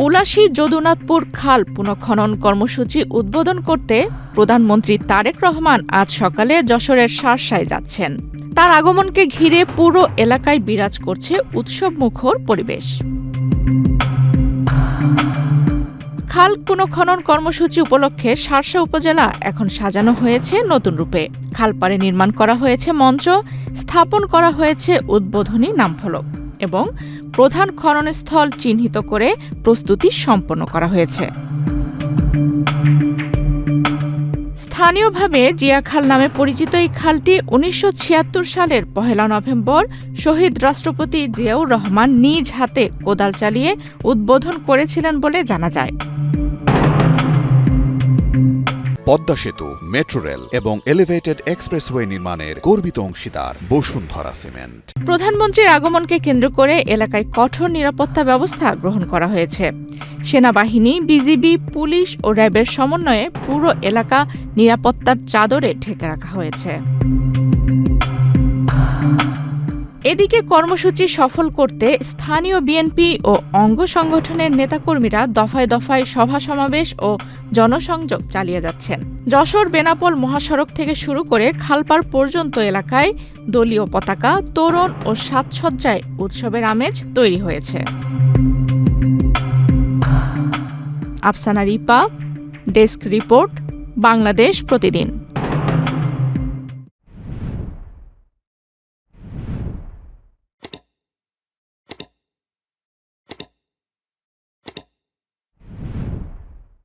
উলাশী যদুনাথপুর খাল পুনঃখনন কর্মসূচি উদ্বোধন করতে প্রধানমন্ত্রী তারেক রহমান আজ সকালে যশোরের শার্শায় যাচ্ছেন। তার আগমনকে ঘিরে পুরো এলাকায় বিরাজ করছে উৎসবমুখর পরিবেশ। খাল পুনঃখনন কর্মসূচি উপলক্ষে শার্শা উপজেলা এখন সাজানো হয়েছে নতুন রূপে। খালপাড়ে নির্মাণ করা হয়েছে মঞ্চ, স্থাপন করা হয়েছে উদ্বোধনী নামফলক এবং প্রধান খননস্থল চিহ্নিত করে প্রস্তুতি সম্পন্ন করা হয়েছে। স্থানীয়ভাবে জিয়াখাল নামে পরিচিত এই খালটি ১৯৭৬ সালের ১ নভেম্বর শহীদ রাষ্ট্রপতি জিয়াউর রহমান নিজ হাতে কোদাল চালিয়ে উদ্বোধন করেছিলেন বলে জানা যায়। পদ্মা সেতু, মেট্রো রেল এবং এলিভেটেড এক্সপ্রেসওয়ে নির্মাণের গর্বিত অংশীদার বসুন্ধরা সিমেন্ট। প্রধানমন্ত্রীর আগমনকে কেন্দ্র করে এলাকায় কঠোর নিরাপত্তা ব্যবস্থা গ্রহণ করা হয়েছে। সেনাবাহিনী, বিজিবি, পুলিশ ও র্যাবের সমন্বয়ে পুরো এলাকা নিরাপত্তার চাদরে ঢেকে রাখা হয়েছে। এদিকে কর্মসূচি সফল করতে স্থানীয় বিএনপি ও অঙ্গ সংগঠনের নেতাকর্মীরা দফায় দফায় সভা সমাবেশ ও জনসংযোগ চালিয়ে যাচ্ছেন। যশোর বেনাপোল মহাসড়ক থেকে শুরু করে খালপাড় পর্যন্ত এলাকায় দলীয় পতাকা, তোরণ ও সাজসজ্জায় উৎসবের আমেজ তৈরি হয়েছে। আফসানা রিপা, ডেস্ক রিপোর্ট, বাংলাদেশ প্রতিদিন।